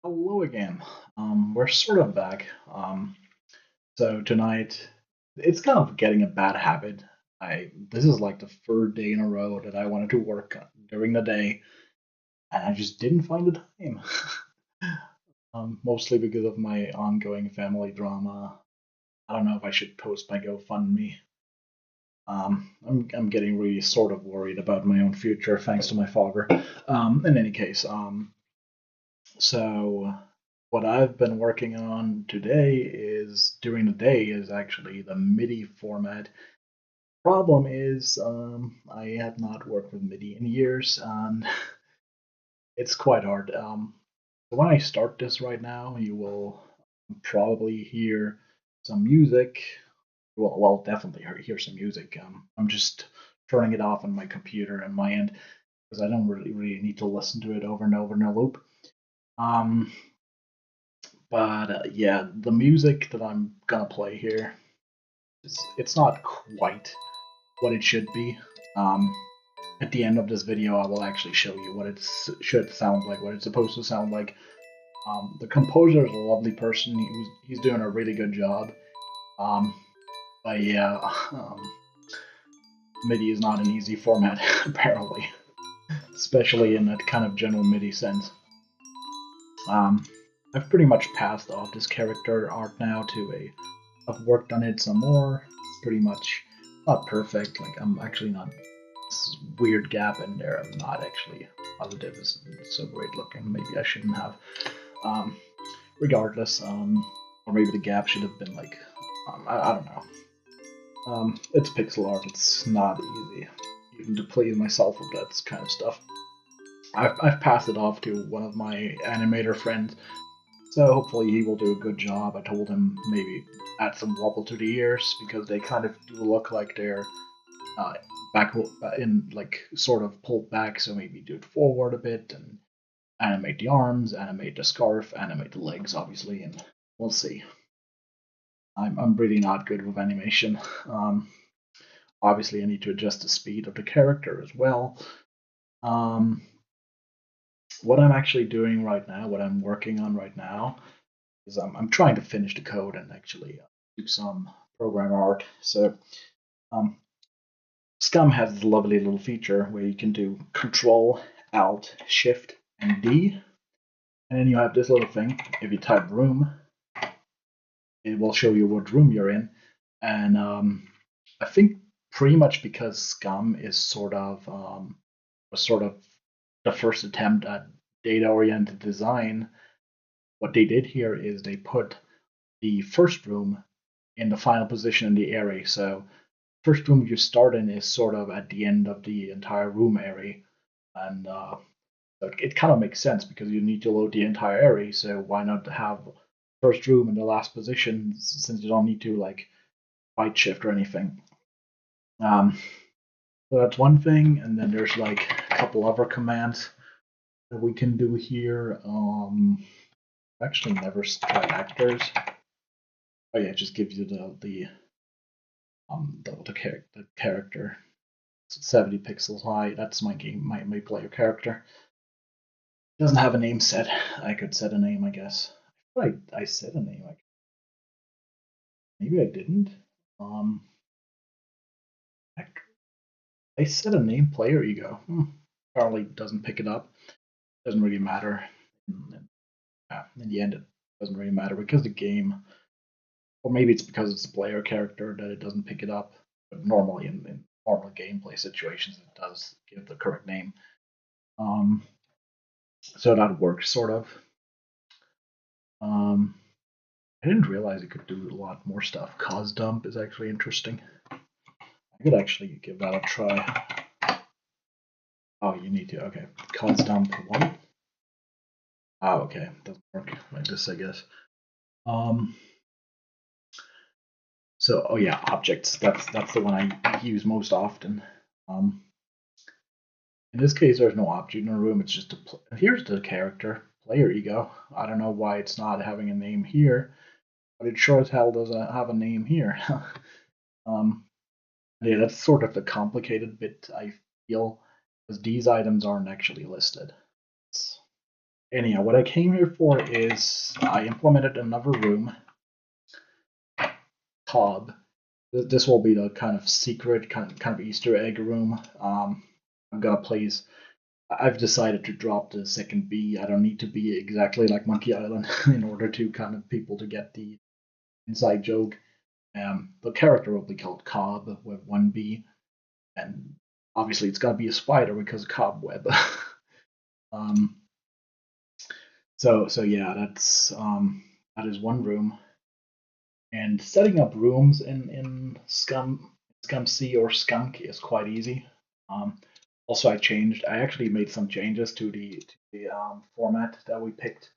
Hello again. We're sort of back. So tonight, it's kind of getting a bad habit. This is like the third day in a row that I wanted to work during the day, and I just didn't find the time. Mostly because of my ongoing family drama. I don't know if I should post my GoFundMe. I'm getting really sort of worried about my own future thanks to my father. In any case, so what I've been working on today is during the day is actually the MIDI format. Problem is, I have not worked with MIDI in years, and it's quite hard. When I start this right now, you will probably hear some music. Well, definitely hear some music. I'm just turning it off on my computer and my end because I don't really need to listen to it over and over in a loop. Um, But yeah, the music that I'm gonna play here it's not quite what it should be. Um, at the end of this video, I will actually show you what it should sound like, what it's supposed to sound like. The composer is a lovely person. He's doing a really good job. Um, but yeah, MIDI is not an easy format apparently, especially in that kind of general MIDI sense. Um, I've pretty much passed off this character art now to a. I've worked on it some more. It's pretty much not perfect. Like I'm actually not. This weird gap in there. I'm not actually positive. It's so great looking. Maybe I shouldn't have. Um, Regardless, or maybe the gap should have been like. I don't know. It's pixel art. It's not easy even to please myself with that kind of stuff. I've passed it off to one of my animator friends, so hopefully he will do a good job. I told him maybe add some wobble to the ears because they kind of do look like they're uh, back in like sort of pulled back. So maybe do it forward a bit and animate the arms, animate the scarf, animate the legs, obviously, and we'll see. I'm really not good with animation. Um, Obviously, I need to adjust the speed of the character as well. Um, what I'm actually doing right now, what I'm working on right now, is I'm trying to finish the code and actually do some program art. So um, Scum has this lovely little feature where you can do Control, Alt, Shift, and D, and then you have this little thing. If you type room, it will show you what room you're in. And I think pretty much because Scum is was sort of the first attempt at data-oriented design. What they did here is they put the first room in the final position in the array. So first room you start in is sort of at the end of the entire room array, and it kind of makes sense because you need to load the entire array. So why not have first room in the last position since you don't need to like byte shift or anything. Um, so that's one thing, and then there's like a couple other commands that we can do here. I've actually never tried actors. Oh yeah, it just gives you the character. It's 70 pixels high. That's my game, my player character. It doesn't have a name set. I could set a name, I guess. I set a name. Maybe I didn't. Um, I set a name player ego. Apparently doesn't pick it up. Doesn't really matter. In the end, it doesn't really matter because the game, or maybe it's because it's a player character that it doesn't pick it up. But normally in normal gameplay situations, it does give the correct name. Um, so that works sort of. Um, I didn't realize it could do a lot more stuff. Cause dump is actually interesting. I could actually give that a try. Oh, you need to. Okay. Cause dump one. Oh, okay. Doesn't work like this, I guess. Um, oh yeah, objects. That's the one I use most often. Um, in this case, there's no object in the room. It's just here's the character player ego. I don't know why it's not having a name here, but it sure as hell doesn't have a name here. um, yeah, that's sort of the complicated bit I feel, because these items aren't actually listed. It's anyhow, what I came here for is I implemented another room, Cobb. This will be the kind of secret, kind of Easter egg room. I'm gonna place. I've decided to drop the second B. I don't need to be exactly like Monkey Island in order to kind of people to get the inside joke. The character will be called Cobb with one B, and obviously it's got to be a spider because cobweb. um, so yeah, that is one room. And setting up rooms in Scum C or Skunk is quite easy. Also, I actually made some changes to the format that we picked.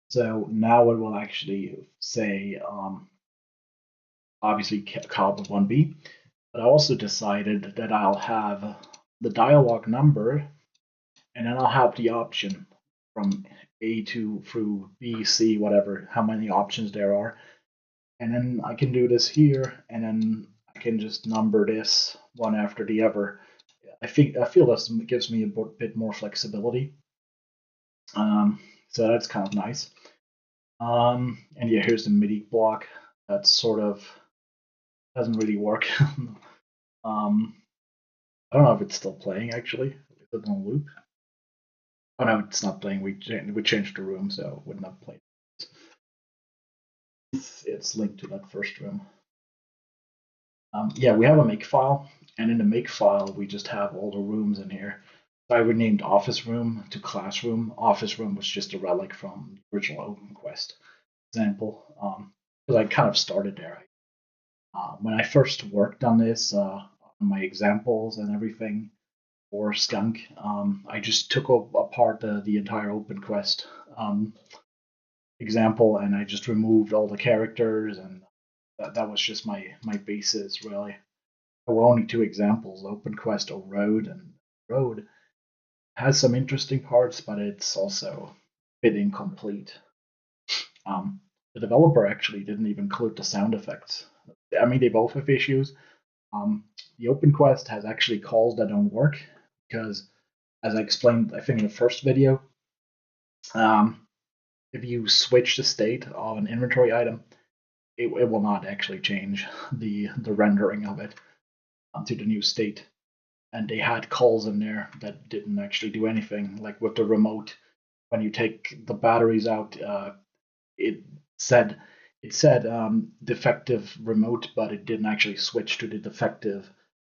So now it will actually say, obviously, Cobb with 1B, but I also decided that I'll have the dialogue number, and then I'll have the option from A to through B, C, whatever, how many options there are. And then I can do this here, and then I can just number this one after the other. I feel this gives me a bit more flexibility. So that's kind of nice. And yeah, here's the MIDI block. That sort of doesn't really work. I don't know if it's still playing actually. Is it on loop? Oh no, it's not playing. We changed the room, so it wouldn't have played. It's linked to that first room. Yeah, we have a make file, and in the make file, we just have all the rooms in here. So I renamed office room to classroom. Office room was just a relic from the original Open Quest example, because I kind of started there. When I first worked on this, on my examples and everything for Skunk, I just took apart the entire Open Quest example, and I just removed all the characters, and that was just my basis really. There were only two examples, Open Quest or Road, and Road has some interesting parts, but it's also a bit incomplete. The developer actually didn't even include the sound effects. I mean, they both have issues. The Open Quest has actually calls that don't work because, as I explained, I think in the first video, if you switch the state of an inventory item, it will not actually change the rendering of it to the new state. And they had calls in there that didn't actually do anything. Like with the remote, when you take the batteries out, it said defective remote, but it didn't actually switch to the defective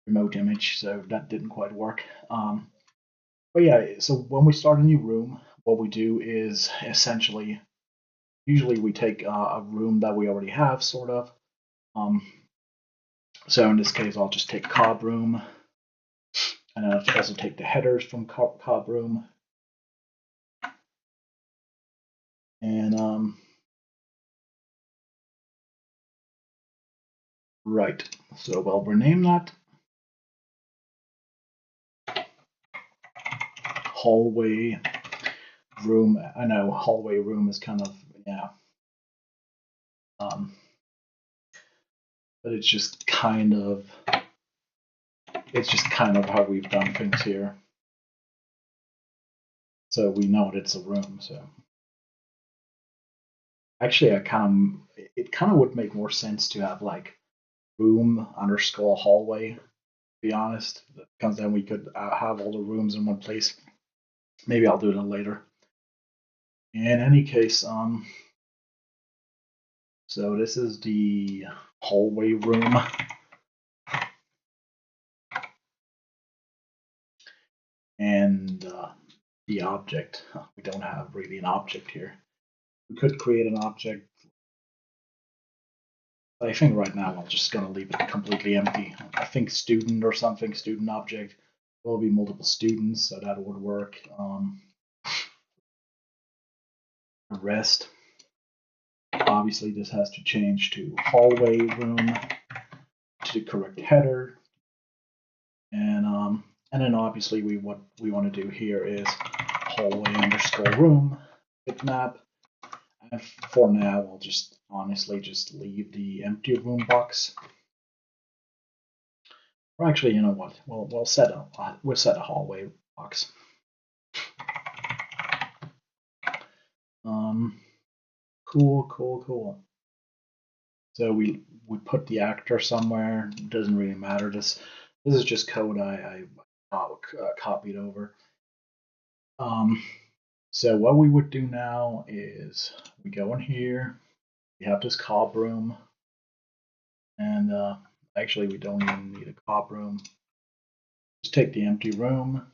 remote image, so that didn't quite work. But yeah, so when we start a new room, what we do is essentially, usually we take a room that we already have, sort of. So in this case, I'll just take Cobb room, and I'll also take the headers from Cobb room. And right, so we'll rename that hallway room. I know hallway room is kind of, yeah. But it's just kind of how we've done things here. So we know it's a room. So actually, it kind of would make more sense to have like room underscore hallway. To be honest, because then we could have all the rooms in one place. Maybe I'll do that later. In any case, so this is the hallway room. And the object. We don't have really an object here. We could create an object. I think right now I'm just going to leave it completely empty. I think student or something, student object. There will be multiple students, so that would work. Rest. Obviously, this has to change to hallway room to the correct header. And then obviously what we want to do here is hallway underscore room bitmap. And for now, I'll just honestly just leave the empty room box. Or actually, you know what? We'll set a hallway box. Cool. So we put the actor somewhere. It doesn't really matter. This is just code I copied over. So what we would do now is we go in here. We have this cop room, and actually we don't even need a cop room. Just take the empty room,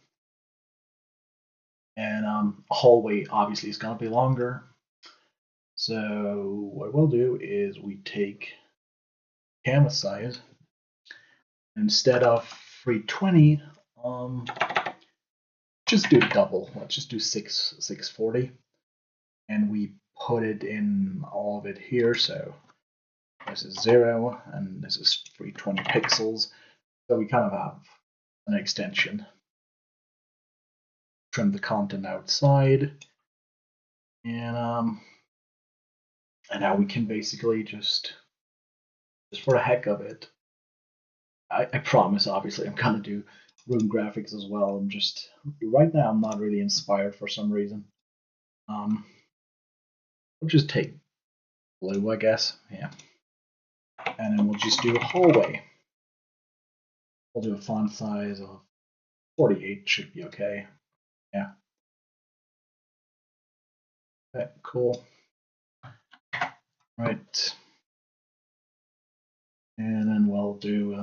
and hallway obviously is gonna be longer. So what we'll do is we take camera size instead of 320. Just do double. Let's just do 640, and we put it in all of it here. So this is 0, and this is 320 pixels. So we kind of have an extension. Trim the content outside, and now we can basically just for the heck of it. I promise, obviously, I'm gonna do room graphics as well. I'm just right now I'm not really inspired for some reason. We'll just take blue, I guess. Yeah, and then we'll just do a hallway. We'll do a font size of 48, should be okay. Yeah. Okay, cool. Right. And then we'll do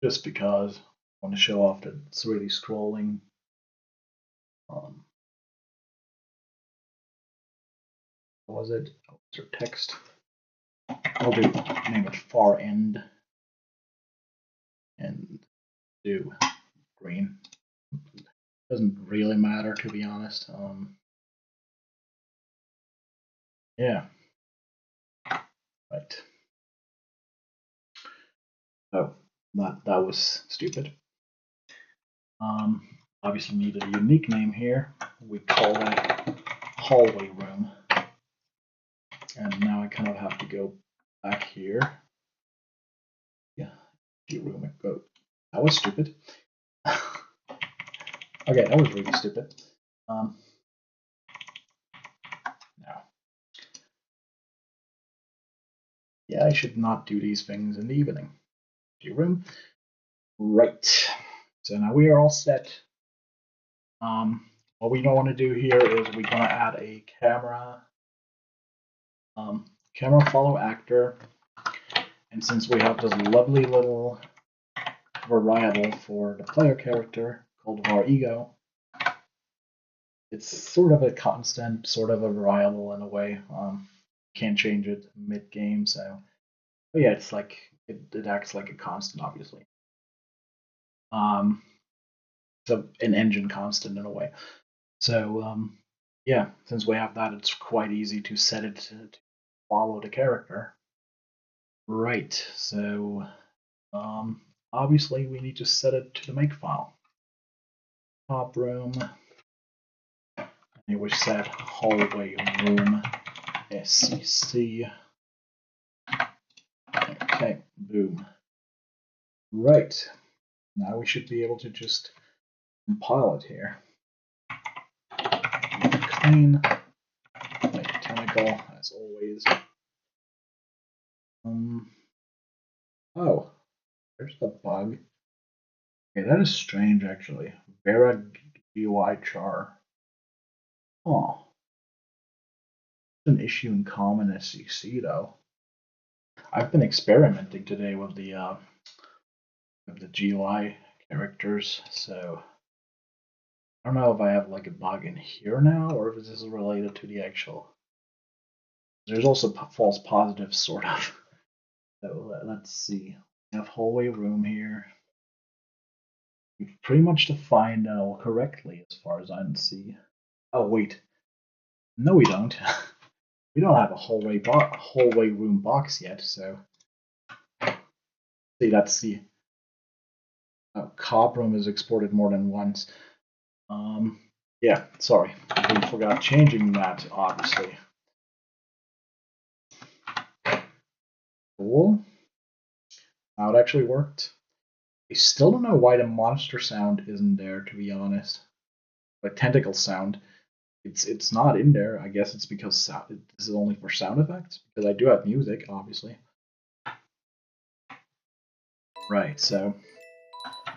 just because I want to show off that it's really scrolling. What was it? Oh, it's our text. I'll do name it far end and do green. Doesn't really matter, to be honest. Yeah. Right. Oh, that was stupid. Obviously needed a unique name here. We call that hallway room. And now I kind of have to go back here. Yeah, room. Go. That was stupid. Okay, that was really stupid. Now, yeah, I should not do these things in the evening. Room. Right. So now we are all set. What we don't want to do here is we're going to add a camera FollowActor, and since we have this lovely little variable for the player character called var ego, it's sort of a constant, sort of a variable in a way. Can't change it mid game, so but yeah, it's like it acts like a constant, obviously. So an engine constant in a way. So yeah, since we have that, it's quite easy to set it to follow the character. Right. So obviously we need to set it to the make file. Top room. And we set hallway room SCC. Okay, boom. Right. Now we should be able to just compile it here. Clean. Make it tentacle, as always. Oh, there's the bug. Okay, that is strange, actually. Vera GUI char. Oh. It's an issue in common SCC, though. I've been experimenting today with the GUI characters, so I don't know if I have like a bug in here now, or if this is related to the actual. There's also false positives, sort of. So let's see. We have hallway room here. We've pretty much defined correctly as far as I can see. Oh wait, no, we don't. We don't have a hallway room box yet. So see, that's the cop room is exported more than once. Yeah, sorry, we forgot changing that, obviously. Cool. How it actually worked. I still don't know why the monster sound isn't there, to be honest. like tentacle sound. It's not in there. I guess it's because this is only for sound effects, because I do have music, obviously. Right, so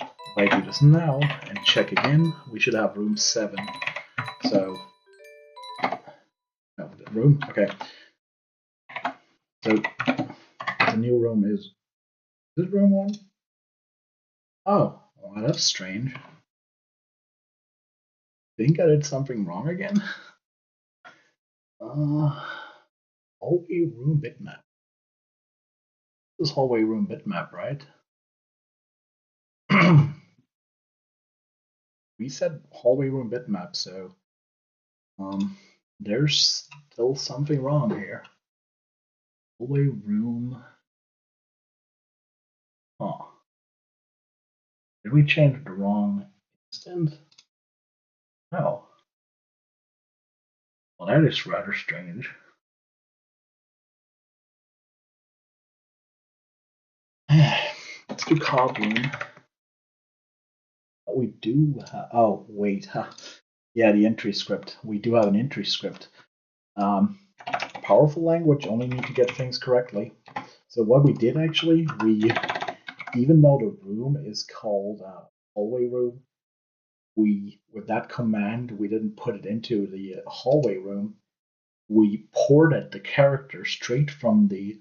if I do this now and check again, we should have room 7. So, no, room, okay. So, the new room is this room 1? Oh, well, that's strange. Think I did something wrong again? Hallway room bitmap. This is hallway room bitmap, right? We said hallway room bitmap, so there's still something wrong here. Hallway room. Huh. Did we change the wrong instant? No. Well, that is rather strange. Let's do cob room. We do have, oh, wait. Huh. Yeah, the entry script. We do have an entry script. Powerful language, only need to get things correctly. So what we did actually, even though the room is called hallway room, with that command, we didn't put it into the hallway room. We ported the character straight from the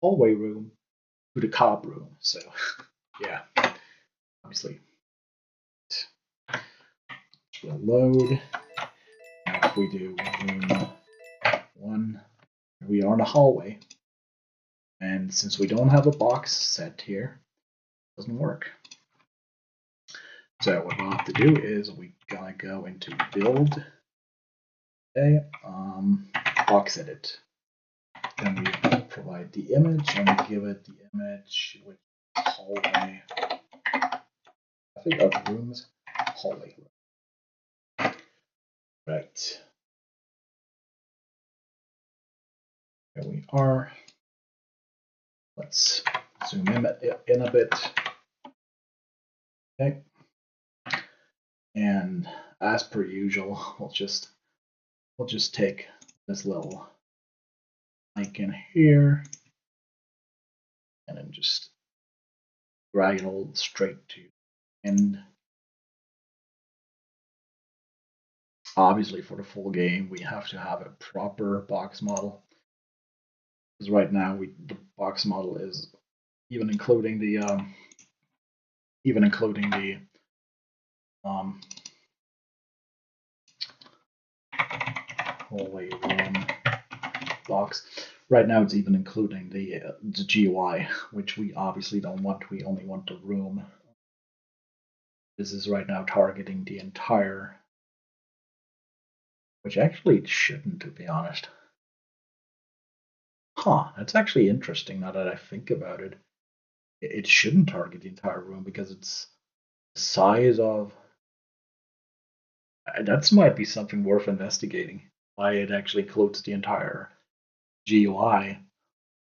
hallway room to the cob room. So, yeah, obviously, it will load. Now, if we do room 1, we are in the hallway. And since we don't have a box set here, it doesn't work. So what we'll have to do is we gotta go into build, okay, box edit. Then we provide the image and we give it the image with hallway. I think of rooms, hallway. Right. Here we are. Let's zoom in a bit. Okay. And as per usual, we'll just take this little icon here and then just drag it all straight to end. Obviously, for the full game, we have to have a proper box model. Because right now, the box model is even including the hallway room box. Right now, it's even including the GUI, which we obviously don't want. We only want the room. This is right now targeting the entire, which actually it shouldn't, to be honest. Huh, that's actually interesting now that I think about it. It shouldn't target the entire room because it's the size of. That might be something worth investigating. Why it actually includes the entire GUI.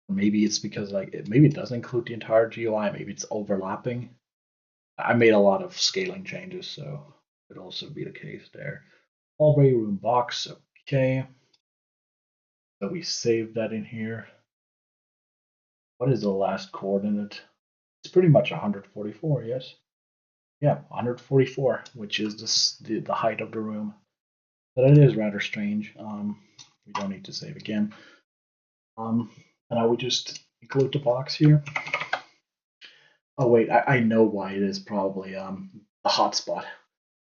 Maybe it's because maybe it doesn't include the entire GUI. Maybe it's overlapping. I made a lot of scaling changes, so it could also be the case there. Hallway room box, okay. So we saved that in here. What is the last coordinate? It's pretty much 144, yes. Yeah, 144, which is the height of the room. But it is rather strange. We don't need to save again. And I would just include the box here. Oh wait, I know why it is probably a hotspot.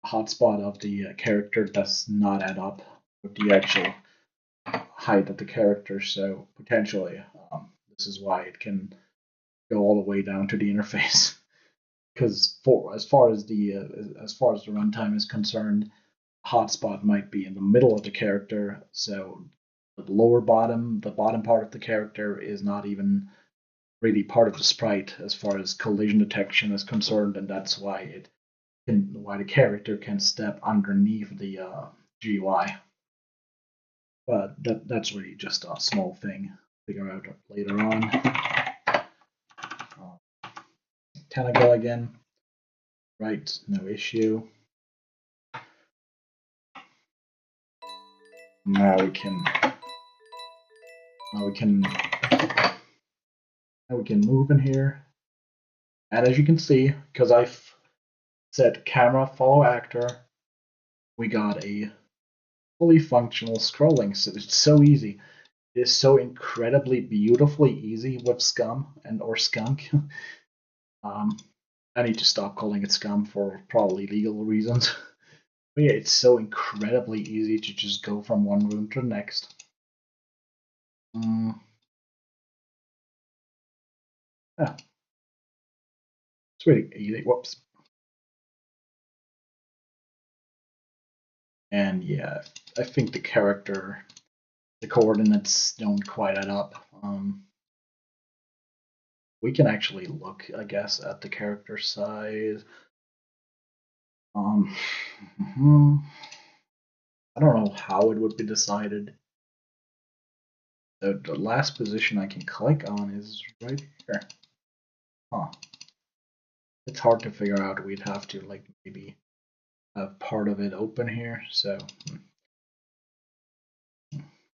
A hotspot of the character does not add up with the actual height of the character, so potentially this is why it can go all the way down to the interface. Because as far as the runtime is concerned, hotspot might be in the middle of the character, so the bottom part of the character is not even really part of the sprite as far as collision detection is concerned, and that's why the character can step underneath the GUI. But that's really just a small thing. Figure out later on. Can I go again? Right, no issue. Now we can now we can move in here, and as you can see, because I've set camera follow actor, we got a fully functional scrolling. So it's so easy. It is so incredibly beautifully easy with Scum or Skunk. I need to stop calling it Scum for probably legal reasons. But yeah, it's so incredibly easy to just go from one room to the next. Yeah, it's really easy. Whoops. And yeah, I think the coordinates don't quite add up. We can actually look, I guess, at the character size. I don't know how it would be decided. The last position I can click on is right here. Huh. It's hard to figure out. We'd have to like maybe have part of it open here. So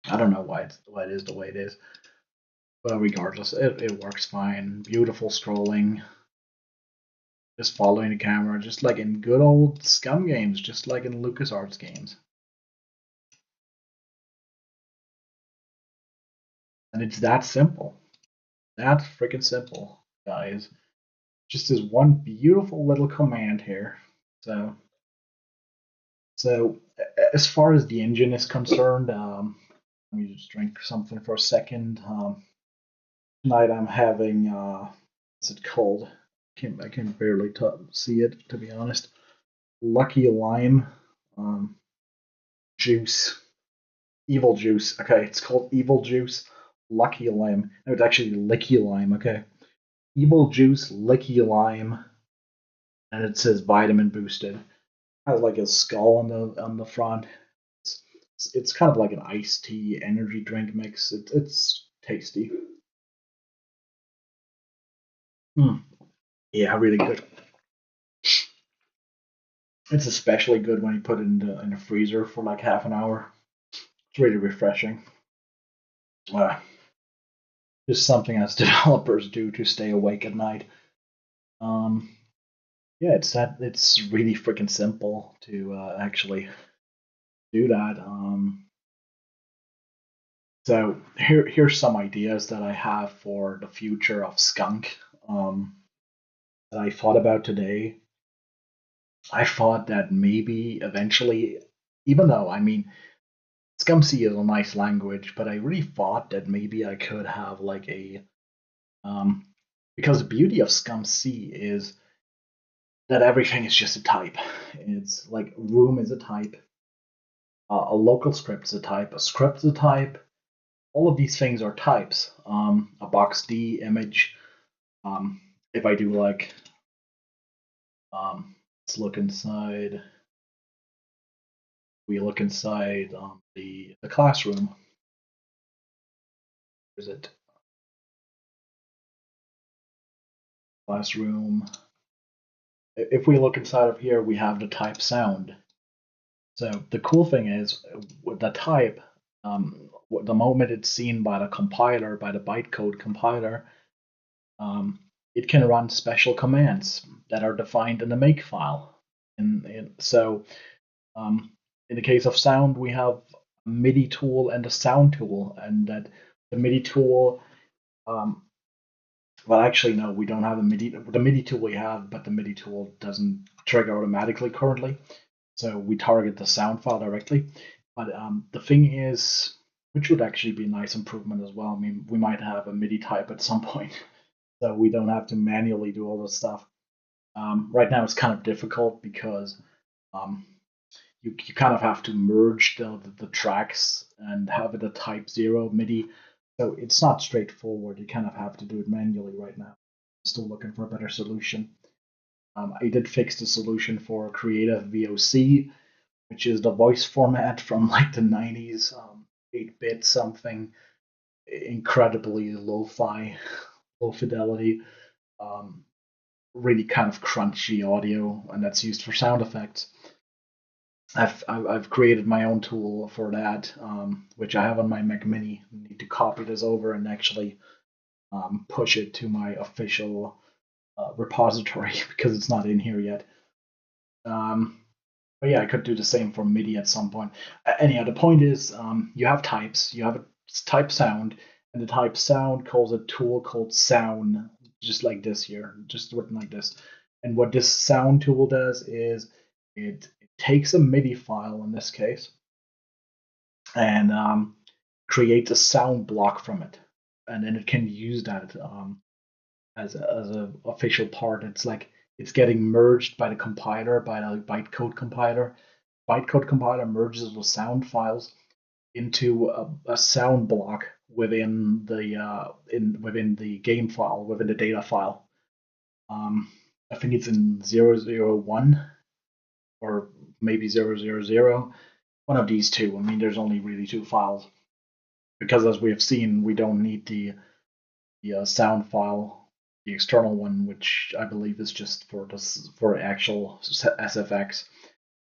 I don't know why it is the way it is. But regardless, it works fine. Beautiful scrolling. Just following the camera, just like in good old Scum games, just like in LucasArts games. And it's that simple. That freaking simple, guys. Just this one beautiful little command here. So as far as the engine is concerned, let me just drink something for a second. Tonight I'm having what's it called? I can barely see it, to be honest. Lucky Lime juice, evil juice. Okay, it's called evil juice. Lucky Lime. No, it's actually Licky Lime. Okay, evil juice, Licky Lime, and it says vitamin boosted. It has like a skull on the front. It's kind of like an iced tea energy drink mix. It's tasty. Yeah, really good. It's especially good when you put it in the freezer for like half an hour. It's really refreshing. Uh, just something as developers do to stay awake at night. Um, yeah, it's really freaking simple to actually do that. So here's some ideas that I have for the future of Skunk that I thought about today. I thought that maybe eventually, even though I mean Scumsy is a nice language, but I really thought that maybe I could have like a because the beauty of Scumsy is that everything is just a type. It's like room is a type, a local script is a type, a script is a type. All of these things are types. A box D image. If I do like, let's look inside. We look inside the classroom. Is it classroom? If we look inside of here, we have the type sound. So the cool thing is with the type, the moment it's seen by the compiler, by the bytecode compiler, it can run special commands that are defined in the make file. So in the case of sound, we have a MIDI tool and a sound tool, and that the MIDI tool well, actually, no, we don't have a MIDI. The MIDI tool we have, but the MIDI tool doesn't trigger automatically currently. So we target the sound file directly. But the thing is, which would actually be a nice improvement as well. I mean, we might have a MIDI type at some point, so we don't have to manually do all this stuff. Right now, it's kind of difficult because um, you kind of have to merge the tracks and have it a type 0 MIDI. So it's not straightforward. You kind of have to do it manually right now. Still looking for a better solution. I did fix the solution for Creative VOC, which is the voice format from like the 90s, 8-bit something, incredibly lo-fi, low fidelity, um, really kind of crunchy audio, and that's used for sound effects. I've created my own tool for that, which I have on my Mac Mini. I need to copy this over and actually push it to my official repository because it's not in here yet. But yeah, I could do the same for MIDI at some point. Anyhow, the point is, you have types. You have a type sound, and the type sound calls a tool called sound, just like this here, just written like this. And what this sound tool does is it takes a MIDI file in this case and creates a sound block from it, and then it can use that as a official part. It's like it's getting merged by the compiler, by the bytecode compiler. Bytecode compiler merges the sound files into a sound block within the game file, within the data file. I think it's in 001 or maybe 000, one of these two. I mean, there's only really two files because, as we have seen, we don't need the sound file, the external one, which I believe is just for this for actual SFX.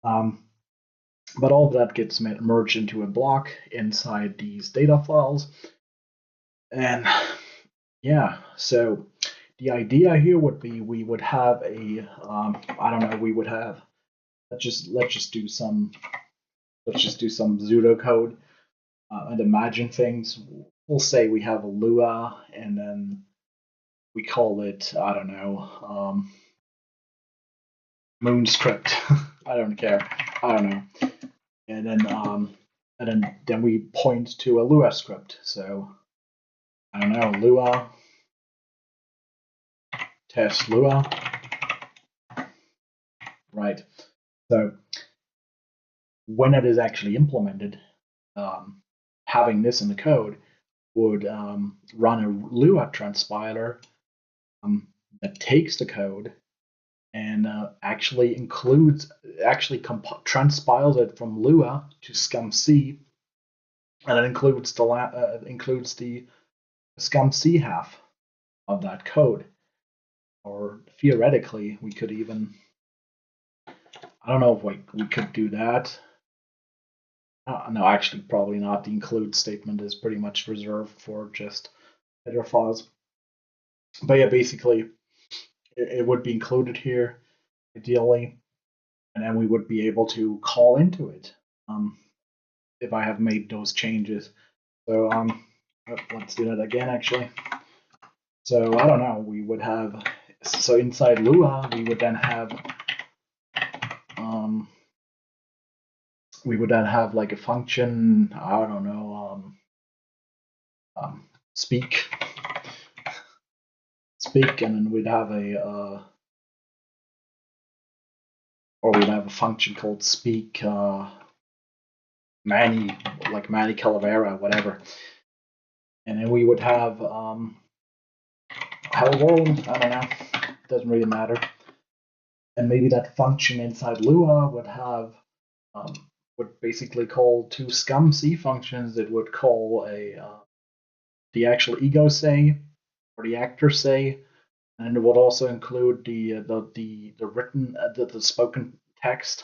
But all of that gets merged into a block inside these data files, and yeah, so the idea here would be we would have a I don't know, we would have let's just do some pseudocode and imagine things. We'll say we have a Lua, and then we call it, I don't know, Moonscript. I don't care. I don't know. And then we point to a Lua script. So I don't know, Lua test Lua. Right. So when it is actually implemented, having this in the code would run a Lua transpiler that takes the code and actually transpiles it from Lua to scum-C, and it includes the scum-C half of that code. Or theoretically, we could even, I don't know if we could do that. No, actually, probably not. The include statement is pretty much reserved for just header files. But yeah, basically, it would be included here, ideally, and then we would be able to call into it if I have made those changes. So let's do that again, actually. So I don't know. We would have, so inside Lua, we would then have like a function. I don't know. Speak, and then we'd have a function called speak. Manny, like Manny Calavera, whatever. And then we would have hello world, I don't know, doesn't really matter. And maybe that function inside Lua would have would basically call two scum-C functions. It would call the actual ego say or the actor say, and it would also include the written the spoken text,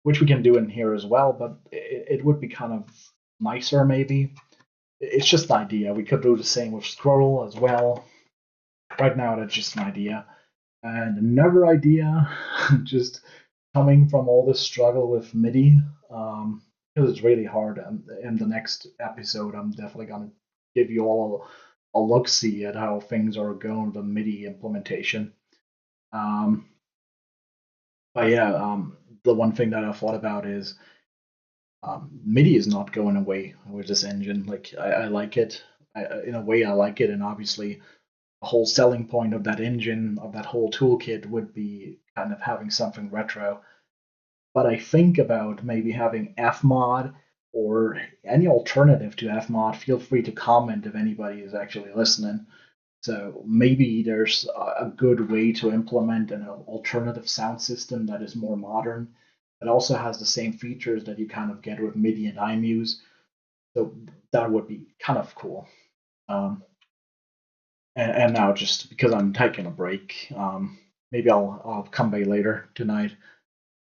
which we can do in here as well. But it would be kind of nicer, maybe. It's just an idea. We could do the same with scroll as well. Right now, that's just an idea. And another idea, just coming from all this struggle with MIDI, because it's really hard. And in the next episode, I'm definitely going to give you all a look see at how things are going with the MIDI implementation. But yeah, the one thing that I thought about is MIDI is not going away with this engine. Like I like it. In a way, I like it, and obviously, the whole selling point of that engine, of that whole toolkit, would be kind of having something retro. But I think about maybe having Fmod or any alternative to Fmod. Feel free to comment if anybody is actually listening. So maybe there's a good way to implement an alternative sound system that is more modern, that also has the same features that you kind of get with MIDI and iMuse. So that would be kind of cool. And now, just because I'm taking a break, maybe I'll come back later tonight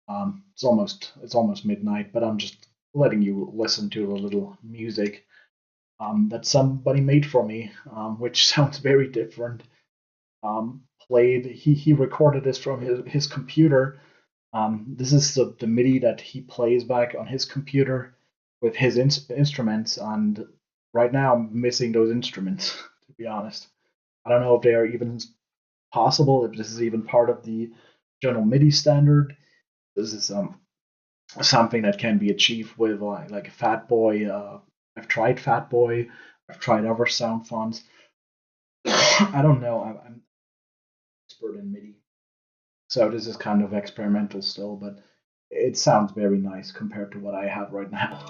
It's almost midnight, but I'm just letting you listen to a little music that somebody made for me, which sounds very different. Played he recorded this from his computer. This is the MIDI that he plays back on his computer with his instruments, and right now I'm missing those instruments. To be honest, I don't know if they are even possible, if this is even part of the general MIDI standard. This is something that can be achieved with like Fat Boy. I've tried Fat Boy. I've tried other sound fonts. I don't know. I'm expert in MIDI, so this is kind of experimental still, but it sounds very nice compared to what I have right now.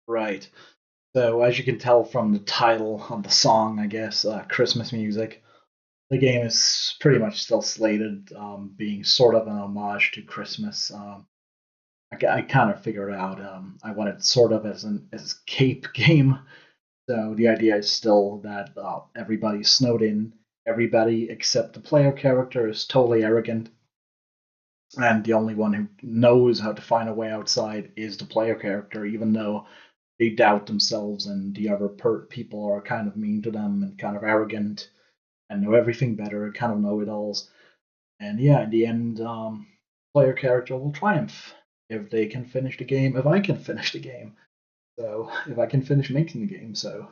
Right. So as you can tell from the title of the song, I guess Christmas music. The game is pretty much still slated, being sort of an homage to Christmas. I kind of figured out I want it sort of as an escape game. So the idea is still that everybody's snowed in. Everybody except the player character is totally arrogant, and the only one who knows how to find a way outside is the player character, even though they doubt themselves and the other people are kind of mean to them and kind of arrogant and know everything better, kind of know-it-alls. And yeah, in the end, player character will triumph if they can finish the game. If I can finish the game, so if I can finish making the game, so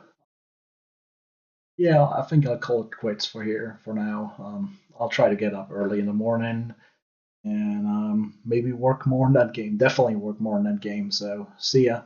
yeah, I think I'll call it quits for here for now. I'll try to get up early in the morning and maybe work more on that game. Definitely work more on that game. So see ya.